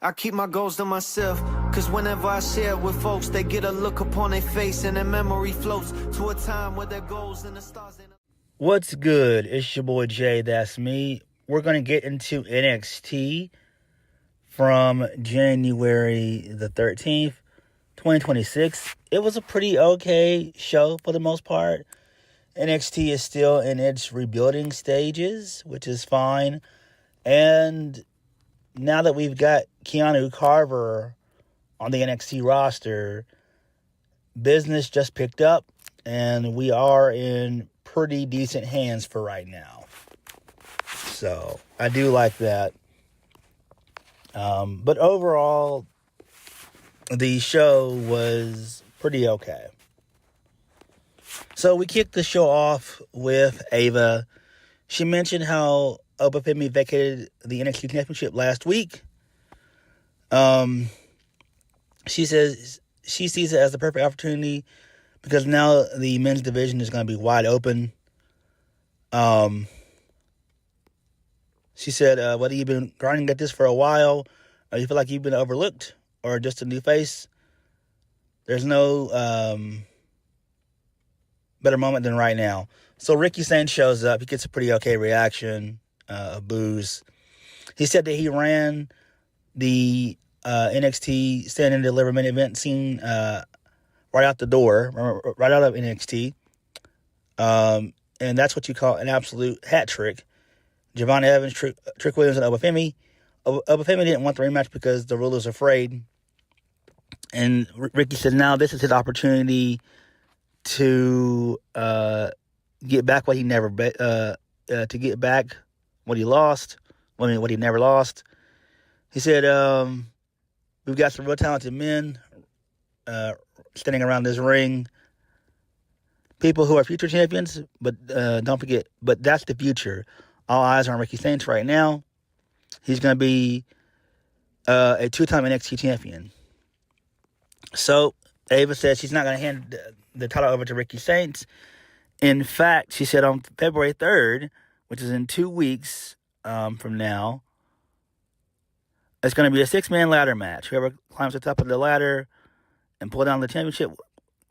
I keep my goals to myself, cause whenever I share it with folks, they get a look upon their face and their memory floats to a time where their goals and the stars ain't... What's good? It's your boy JayThat'sMe. We're going to get into NXT from January the 13th, 2026. It was a pretty okay show for the most part. NXT is still in its rebuilding stages, which is fine. And now that we've got Keanu Carver on the NXT roster, business just picked up, and we are in pretty decent hands for right now. So, I do like that. But overall, the show was pretty okay. So, we kicked the show off with Ava. She mentioned how Obafemi vacated the NXT Championship last week. She says she sees it as the perfect opportunity because now the men's division is going to be wide open. She said, whether you've been grinding at this for a while, or you feel like you've been overlooked, or just a new face, there's no better moment than right now. So Ricky Sainz shows up. He gets a pretty okay reaction of boos. He said that he ran the NXT Stand and Deliver main event scene right out the door, right out of NXT. And that's what you call an absolute hat trick. Javon Evans, Trick Williams, and Obafemi. Obafemi didn't want the rematch because the ruler's afraid. And Ricky said now this is his opportunity to get back what he never to get back what he lost, what he never lost. He said, we've got some real talented men standing around this ring. People who are future champions, but don't forget, but that's the future. All eyes are on Ricky Sainz right now. He's going to be a two-time NXT champion. So, Ava said she's not going to hand the title over to Ricky Sainz. In fact, she said on February 3rd, which is in 2 weeks from now, it's going to be a 6-man ladder match. Whoever climbs the top of the ladder and pull down the championship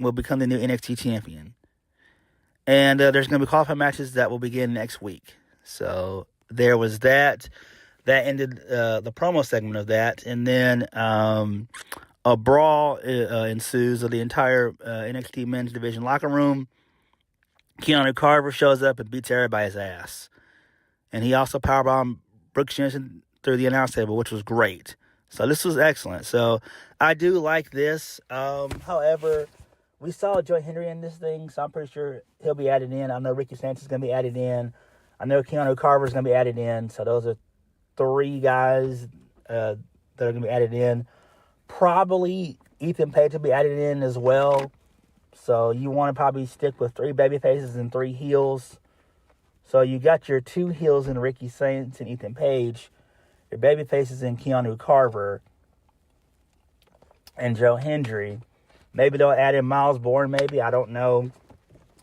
will become the new NXT champion. And there's going to be qualifying matches that will begin next week. So there was that. That ended the promo segment of that. And then a brawl ensues of the entire NXT men's division locker room. Keanu Carver shows up and beats everybody's ass. And he also powerbombed Brooks Jensen through the announce table, which was great. So this was excellent. So I do like this. However, we saw Joe Hendry in this thing, so I'm pretty sure he'll be added in. I know Ricky Sanchez is going to be added in. I know Keanu Carver is going to be added in. So those are 3 guys that are going to be added in. Probably Ethan Page will be added in as well. So you want to probably stick with 3 baby faces and 3 heels. So you got your 2 heels in Ricky Sainz and Ethan Page. Your baby faces in Keanu Carver and Joe Hendry. Maybe they'll add in Miles Bourne, maybe. I don't know.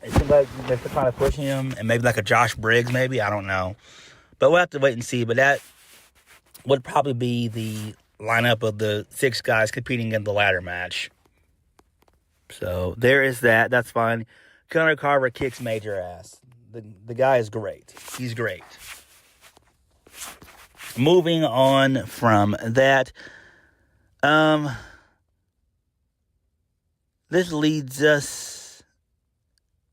It seems like they're trying to push him. And maybe like a Josh Briggs, maybe. I don't know. But we'll have to wait and see. But that would probably be the lineup of the 6 guys competing in the ladder match. So there is that. That's fine. Keanu Carver kicks major ass. The guy is great. He's great. Moving on from that. This leads us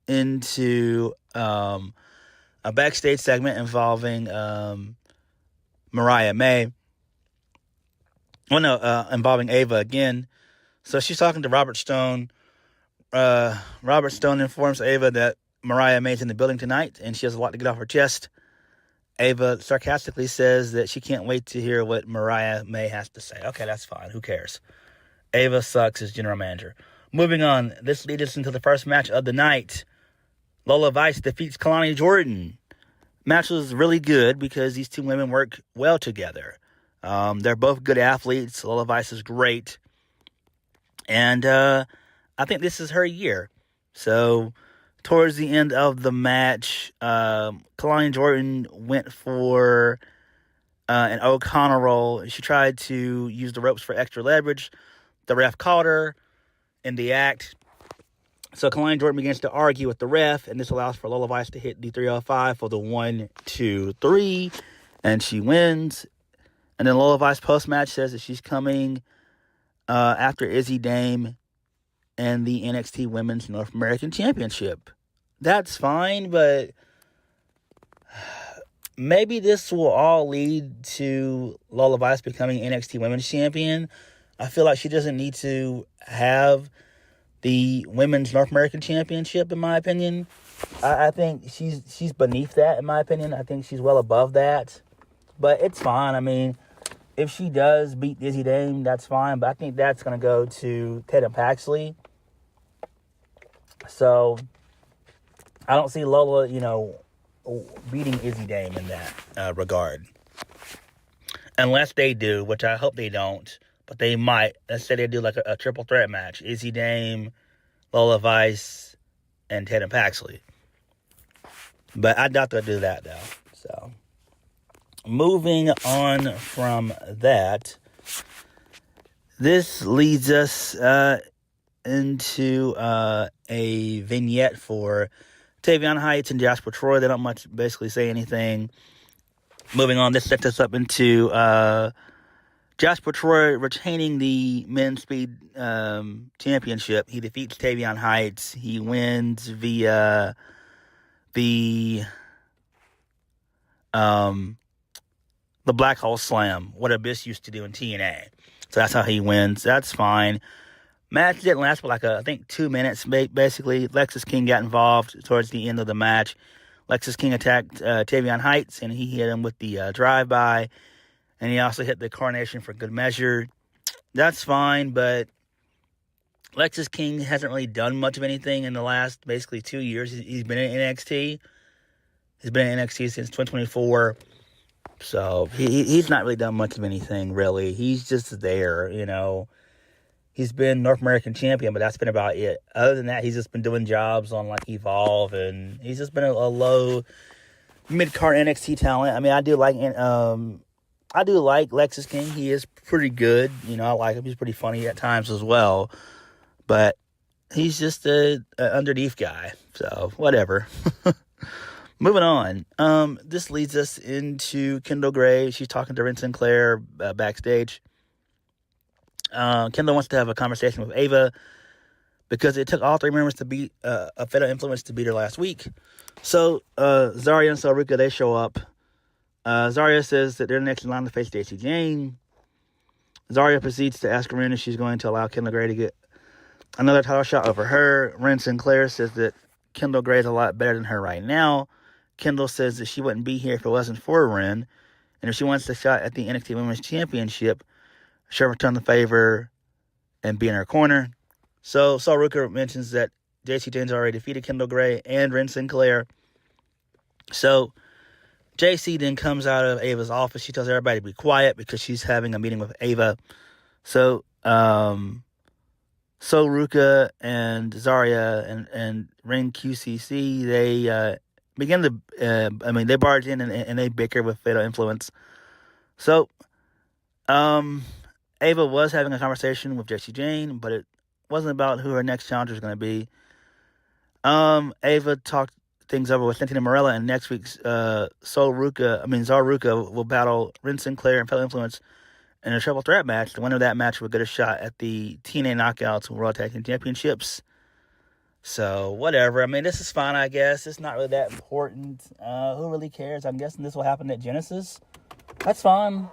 into a backstage segment involving Mariah May. Involving Ava again. So she's talking to Robert Stone. Robert Stone informs Ava that Mariah May's in the building tonight, and she has a lot to get off her chest. Ava sarcastically says that she can't wait to hear what Mariah May has to say. Okay, that's fine. Who cares? Ava sucks as general manager. Moving on, this leads us into the first match of the night. Lola Vice defeats Kalani Jordan. Match was really good because these 2 women work well together. They're both good athletes. Lola Vice is great. And I think this is her year. So towards the end of the match, Kalani Jordan went for an O'Connor roll. She tried to use the ropes for extra leverage. The ref caught her in the act. So Kalani Jordan begins to argue with the ref, and this allows for Lola Vice to hit the 305 for the 1, 2, 3, and she wins. And then Lola Vice post-match says that she's coming after Izzy Dame and the NXT Women's North American Championship. That's fine, but maybe this will all lead to Lola Vice becoming NXT Women's Champion. I feel like she doesn't need to have the Women's North American Championship, in my opinion. I think she's beneath that, in my opinion. I think she's well above that. But it's fine. I mean, if she does beat Izzy Dame, that's fine. But I think that's going to go to Tatum Paxley. So I don't see Lola, beating Izzy Dame in that regard. Unless they do, which I hope they don't. But they might. Let's say they do like a triple threat match. Izzy Dame, Lola Vice, and Tatum Paxley. But I doubt they'll do that, though. So, moving on from that, this leads us into a vignette for Tavion Heights and Jasper Troy. They don't basically say anything. Moving on, this sets us up into Jasper Troy retaining the men's speed championship. He defeats Tavion Heights. He wins via the Black Hole Slam, what Abyss used to do in TNA. So that's how he wins. That's fine. Match didn't last for I think 2 minutes, basically. Lexis King got involved towards the end of the match. Lexis King attacked Tavion Heights, and he hit him with the drive-by. And he also hit the coronation for good measure. That's fine, but Lexis King hasn't really done much of anything in the last, basically, 2 years. He's been in NXT. He's been in NXT since 2024. So, he's not really done much of anything, really. He's just there, He's been North American champion, but that's been about it. Other than that, he's just been doing jobs on, Evolve, and he's just been a low mid-card NXT talent. I mean, I do like Lexis King. He is pretty good. I like him. He's pretty funny at times as well. But he's just a underneath guy. So, whatever. Moving on. This leads us into Kendall Gray. She's talking to Ren Sinclair backstage. Kendall wants to have a conversation with Ava because it took all three members to beat a Fatal Influence to beat her last week. So, Zarya and Saruka, they show up. Zarya says that they're next in line to face Jacy Jayne. Zarya proceeds to ask Ren if she's going to allow Kendall Gray to get another title shot over her. Ren Sinclair says that Kendall Gray is a lot better than her right now. Kendall says that she wouldn't be here if it wasn't for Ren. And if she wants the shot at the NXT Women's Championship, she'll return the favor and be in her corner. So Saruka mentions that Jacy Jayne's already defeated Kendall Gray and Ren Sinclair. So JC then comes out of Ava's office. She tells everybody to be quiet because she's having a meeting with Ava. So Saruka and Zarya and Ren QCC, they begin to, they barge in and they bicker with Fatal Influence. So, Ava was having a conversation with Jacy Jayne, but it wasn't about who her next challenger is going to be. Ava talked things over with Santina Marella, and next week's Zaruka will battle Ren Sinclair and Fatal Influence in a triple threat match. The winner of that match will get a shot at the TNA Knockouts World Tag Team Championships. So, whatever. I mean, this is fine, I guess. It's not really that important. Who really cares? I'm guessing this will happen at Genesis. That's fine.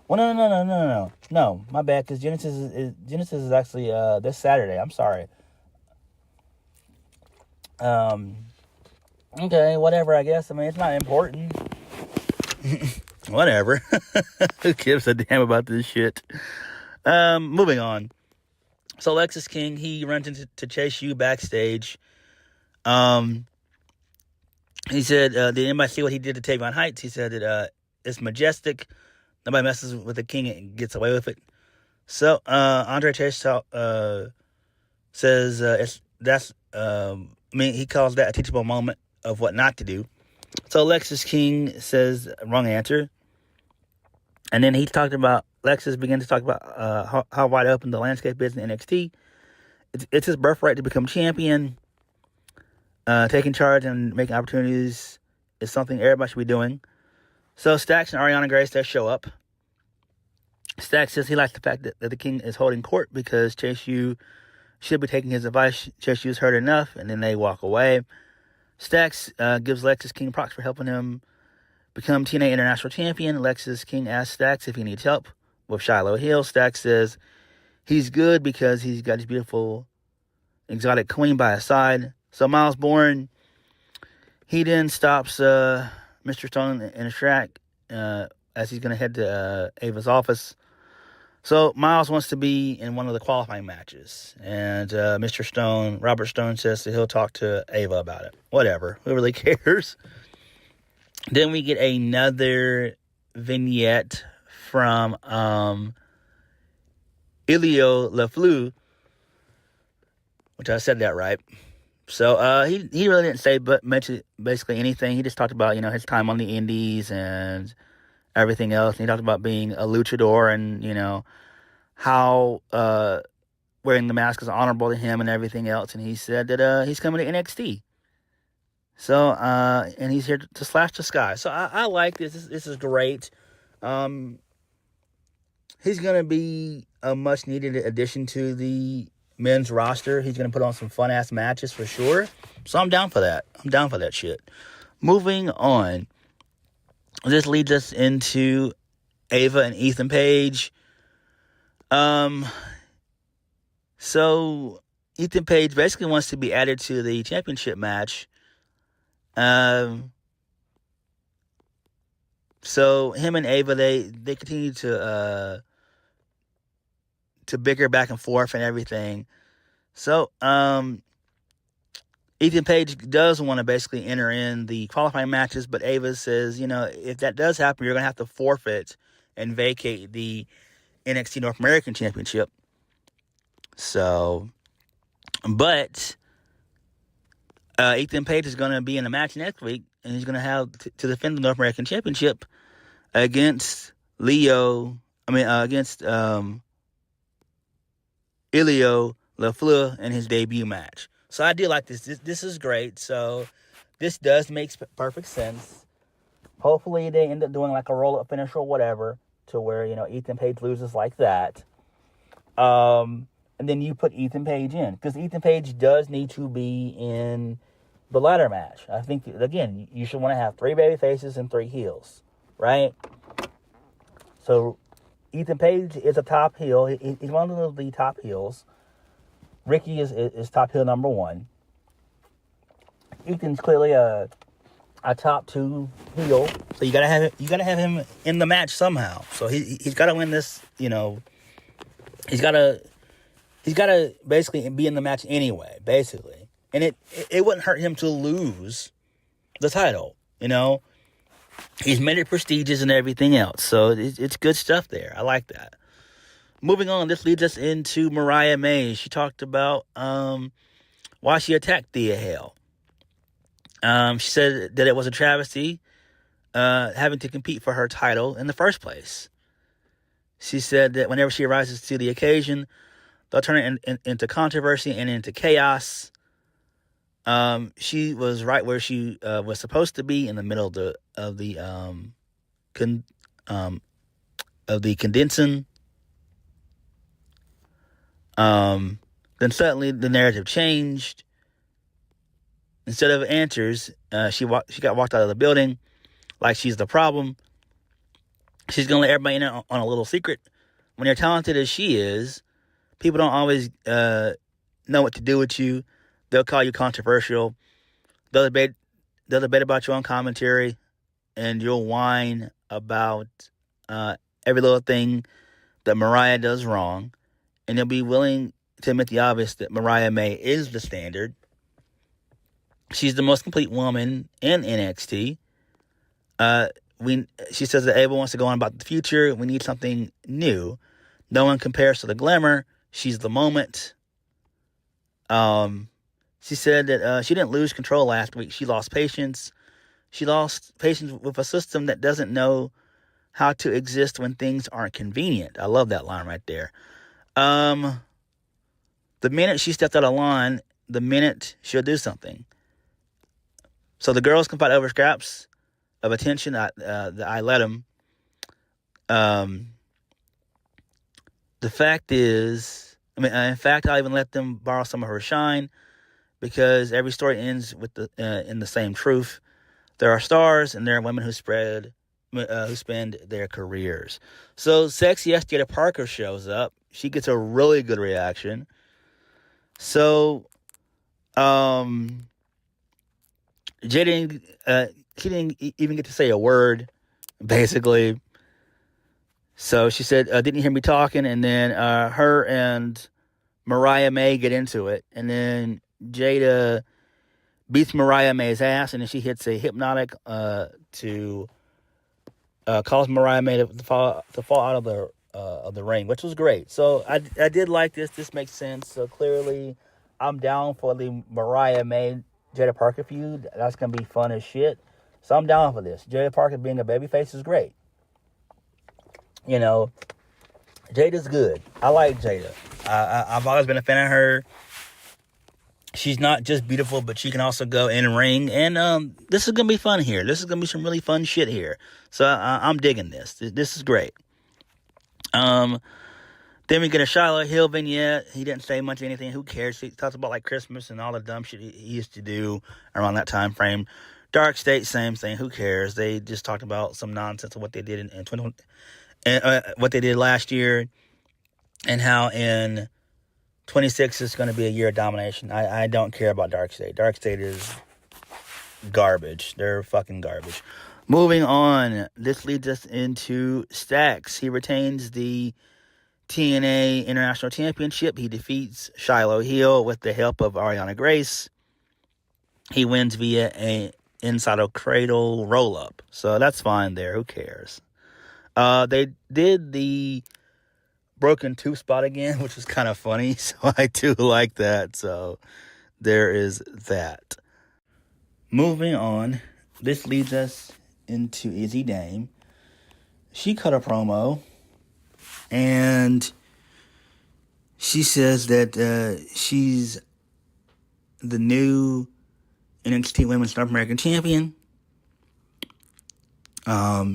Well, no. No, my bad, because Genesis is actually this Saturday. I'm sorry. Okay, whatever, I guess. I mean, it's not important. Whatever. Who gives a damn about this shit? Moving on. So Lexis King, he runs into Chase U backstage. He said, did anybody see what he did to Tavion Heights? He said that it's majestic. Nobody messes with the king and gets away with it. So Andre Chase says he calls that a teachable moment of what not to do. So Lexis King says, wrong answer. And then Lexus began to talk about how wide open the landscape is in NXT. It's his birthright to become champion. Taking charge and making opportunities is something everybody should be doing. So Stacks and Ariana Grace does show up. Stacks says he likes the fact that the King is holding court because Chase U should be taking his advice. Chase U's heard enough, and then they walk away. Stacks gives Lexus King props for helping him become TNA International Champion. Lexus King asks Stacks if he needs help with Shiloh Hill. Stacks says he's good because he's got his beautiful exotic queen by his side. So Miles Bourne, he then stops Mr. Stone in a track as he's going to head to Ava's office. So Miles wants to be in one of the qualifying matches. And Mr. Stone, Robert Stone, says that he'll talk to Ava about it. Whatever. Who really cares? Then we get another vignette from Ilio LeFleur, which I said that right. So he really didn't say but mention basically anything. He just talked about, his time on the indies and everything else. And he talked about being a luchador and, how wearing the mask is honorable to him and everything else. And he said that he's coming to NXT. So, and he's here to slash the sky. So I like this. This is great. He's going to be a much needed addition to the men's roster. He's going to put on some fun ass matches for sure. So I'm down for that. I'm down for that shit. Moving on. This leads us into Ava and Ethan Page. So Ethan Page basically wants to be added to the championship match. So him and Ava, they continue to bicker back and forth and everything. So, Ethan Page does want to basically enter in the qualifying matches, but Ava says, if that does happen, you're going to have to forfeit and vacate the NXT North American Championship. So, but Ethan Page is going to be in a match next week, and he's going to have to defend the North American Championship against Ilio LeFleur in his debut match. So I do like this. This is great. So this does make perfect sense. Hopefully they end up doing like a roll-up finish or whatever to where, Ethan Page loses like that. And then you put Ethan Page in. Because Ethan Page does need to be in the ladder match. I think, again, you should want to have 3 baby faces and 3 heels. Right? So Ethan Page is a top heel. He's one of the top heels. Ricky is top heel number 1. Ethan's clearly a top 2 heel. So you gotta have him in the match somehow. So he's gotta win this, he's gotta basically be in the match anyway, basically. And it wouldn't hurt him to lose the title, He's made it prestigious and everything else. So it's good stuff there. I like that. Moving on, this leads us into Mariah May. She talked about why she attacked Thea Hale. She said that it was a travesty having to compete for her title in the first place. She said that whenever she rises to the occasion, they'll turn it into controversy and into chaos. She was right where she was supposed to be, in the middle of the condensing. Then suddenly the narrative changed. Instead of answers, she got walked out of the building like she's the problem. She's gonna let everybody in on a little secret. When you're talented as she is, people don't always know what to do with you. They'll call you controversial. They'll debate about you on commentary, and you'll whine about every little thing that Mariah does wrong, and you'll be willing to admit the obvious that Mariah May is the standard. She's the most complete woman in NXT. She says that Ava wants to go on about the future. We need something new. No one compares to the glamour. She's the moment. She said that she didn't lose control last week. She lost patience. She lost patience with a system that doesn't know how to exist when things aren't convenient. I love that line right there. The minute she stepped out of line, the minute she'll do something. So the girls can fight over scraps of attention. I let them. The fact is, in fact, I even let them borrow some of her shine, because every story ends with in the same truth. There are stars, and there are women who spend their careers. So sexy Jaida Parker shows up. She gets a really good reaction. So, Jada she didn't even get to say a word, basically. So she said, didn't you hear me talking? And then her and Mariah May get into it. And then Jada beats Mariah May's ass, and then she hits a hypnotic to cause Mariah May to fall out of the ring, which was great. So I did like this. This makes sense. So clearly, I'm down for the Mariah May Jaida Parker feud. That's gonna be fun as shit. So I'm down for this. Jaida Parker being a babyface is great. You know, Jada's good. I like Jada. I've always been a fan of her. She's not just beautiful, but she can also go in ring. And this is going to be fun here. This is going to be some really fun shit here. So I'm digging this. This is great. Then we get a Shiloh Hill vignette. He didn't say much of anything. Who cares? He talks about like Christmas and all the dumb shit he used to do around that time frame. Dark State, same thing. Who cares? They just talked about some nonsense of what they did in 2020. What they did last year, and how in 26 is going to be a year of domination. I don't care about Dark State. Dark State is garbage. They're fucking garbage. Moving on, this leads us into Stacks. He retains the TNA International Championship. He defeats Shiloh Hill with the help of Ariana Grace. He wins via a inside of cradle roll-up. So that's fine there. Who cares? They did the broken tooth spot again, which was kind of funny. So I do like that. So there is that. Moving on, this leads us into Izzy Dame. She cut a promo, and she says that she's the new NXT Women's North American Champion.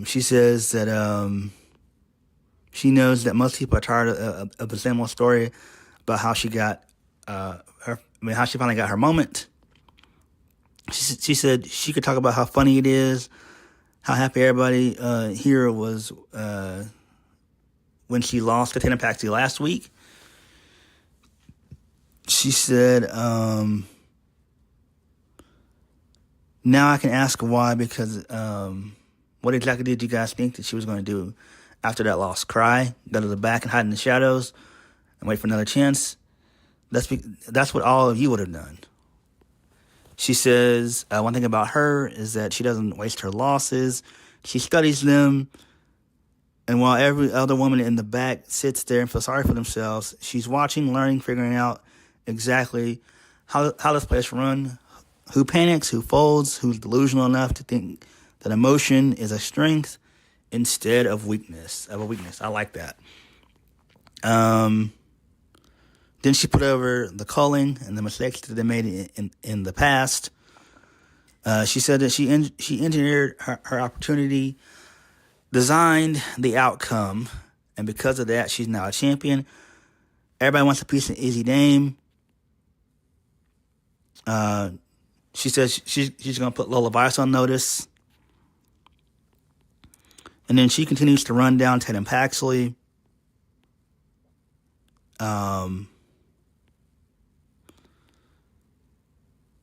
She says that she knows that most people are tired of the same old story about how she got how she finally got her moment. She said she could talk about how funny it is, how happy everybody here was when she lost to Tatum Paxley last week. She said, now I can ask why, because what exactly did you guys think that she was going to do after that loss? Cry, go to the back and hide in the shadows and wait for another chance? That's what all of you would have done. She says one thing about her is that she doesn't waste her losses. She studies them. And while every other woman in the back sits there and feels sorry for themselves, she's watching, learning, figuring out exactly how this place run, who panics, who folds, who's delusional enough to think that emotion is a strength instead of weakness. I like that. Then she put over the culling and the mistakes that they made in the past. She said that she engineered her opportunity, designed the outcome, and because of that, she's now a champion. Everybody wants a piece of Izzy Dame. She says she's going to put Lola Vice on notice. And then she continues to run down Tatum Paxley.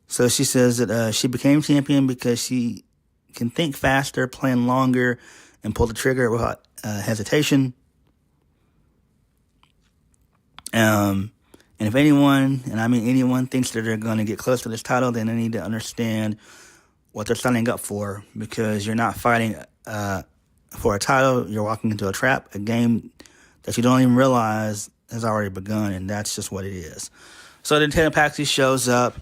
So she says that she became champion because she can think faster, plan longer, and pull the trigger without hesitation. And if anyone, and I mean anyone, thinks that they're going to get close to this title, then they need to understand what they're signing up for, because you're not fighting for a title. You're walking into a trap, a game that you don't even realize has already begun, and that's just what it is. So then Tatum Paxley shows up.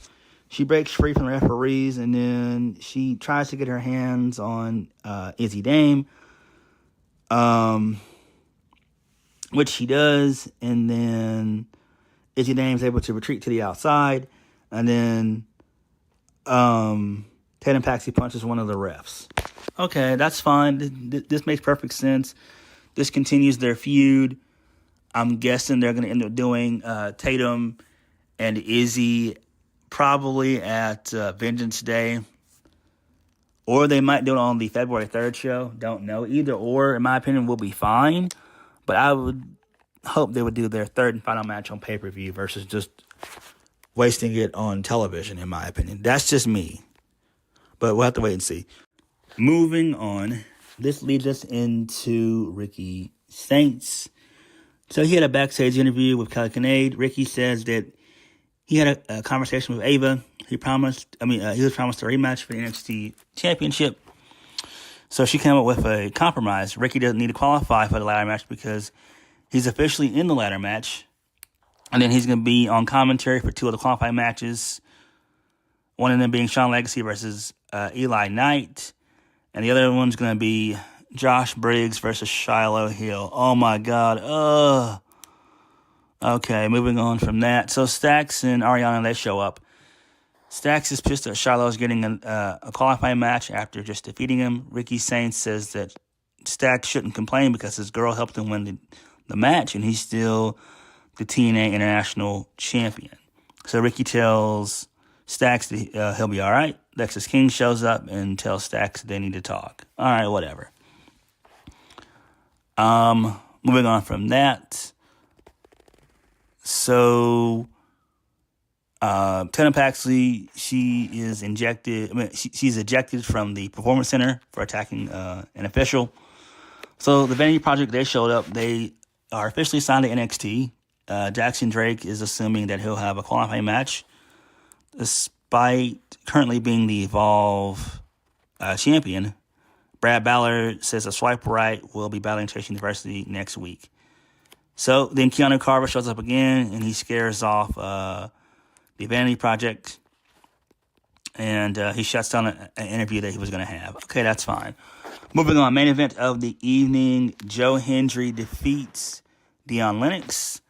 She breaks free from the referees, and then she tries to get her hands on Izzy Dame. which he does, and then Izzy Dame's able to retreat to the outside, and then Tatum Paxi punches one of the refs. Okay, that's fine. This makes perfect sense. This continues their feud. I'm guessing they're going to end up doing Tatum and Izzy probably at Vengeance Day. Or they might do it on the February 3rd show. Don't know. Either or, in my opinion, will be fine. But I would hope they would do their third and final match on pay-per-view versus just wasting it on television, in my opinion. That's just me. But we'll have to wait and see. Moving on. This leads us into Ricky Saints. So he had a backstage interview with Kelly Kincaid. Ricky says that he had a conversation with Ava. He was promised a rematch for the NXT Championship. So she came up with a compromise. Ricky doesn't need to qualify for the ladder match because he's officially in the ladder match. And then he's going to be on commentary for 2 of the qualifying matches. One of them being Shawn Legacy versus Eli Knight. And the other one's going to be Josh Briggs versus Shiloh Hill. Oh my God. Okay, moving on from that. So Stax and Ariana, they show up. Stax is pissed that Shiloh's getting a qualifying match after just defeating him. Ricky Saints says that Stax shouldn't complain because his girl helped him win the match, and he's still the TNA International Champion. So Ricky tells Stax that he'll be all right. Lexus King shows up and tells Stax they need to talk. All right, whatever. Moving on from that. So Tatum Paxi, she's ejected from the Performance Center for attacking an official. So the Vanity Project, they showed up. They are officially signed to NXT. Jackson Drake is assuming that he'll have a qualifying match, despite currently being the Evolve champion. Brad Ballard says a swipe right will be battling Chase University next week. So then Keanu Carver shows up again, and he scares off the Vanity Project, and he shuts down an interview that he was going to have. Okay, that's fine. Moving on, main event of the evening, Joe Hendry defeats Dion Lennox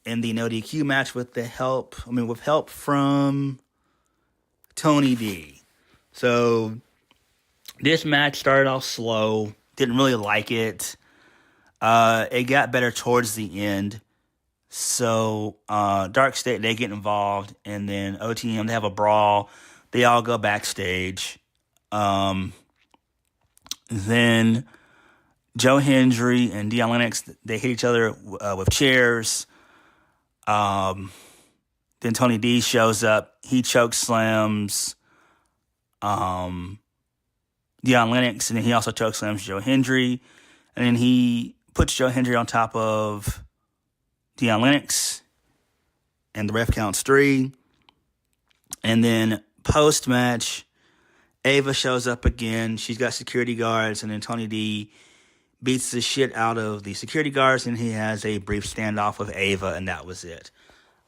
in the no DQ match with help from Tony D. So this match started off slow, didn't really like it. It got better towards the end. So Dark State, they get involved, and then OTM, they have a brawl. They all go backstage. Then Joe Hendry and Dion Lennox, they hit each other with chairs. Then Tony D shows up. He choke slams Dion Lennox, and then he also choke slams Joe Hendry. And then he puts Joe Hendry on top of Dion Lennox, and the ref counts 3. And then post-match, Ava shows up again. She's got security guards, and then Tony D beats the shit out of the security guards, and he has a brief standoff with Ava, and that was it.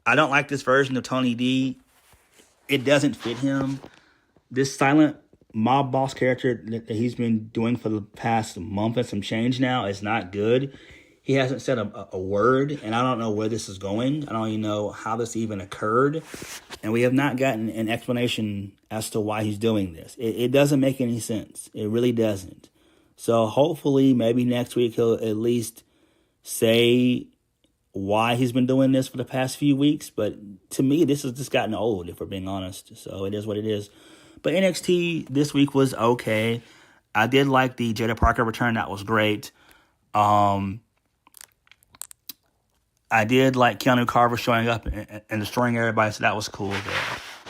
I don't like this version of Tony D. It doesn't fit him. This silent mob boss character that he's been doing for the past month and some change now is not good. He hasn't said a word, and I don't know where this is going. I don't even know how this even occurred. And we have not gotten an explanation as to why he's doing this. It doesn't make any sense. It really doesn't. So hopefully, maybe next week he'll at least say why he's been doing this for the past few weeks. But to me, this has just gotten old, if we're being honest. So it is what it is. But NXT this week was okay. I did like the Jaida Parker return. That was great. I did like Keanu Carver showing up and destroying everybody, so that was cool there.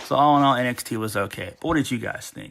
So all in all, NXT was okay. But what did you guys think?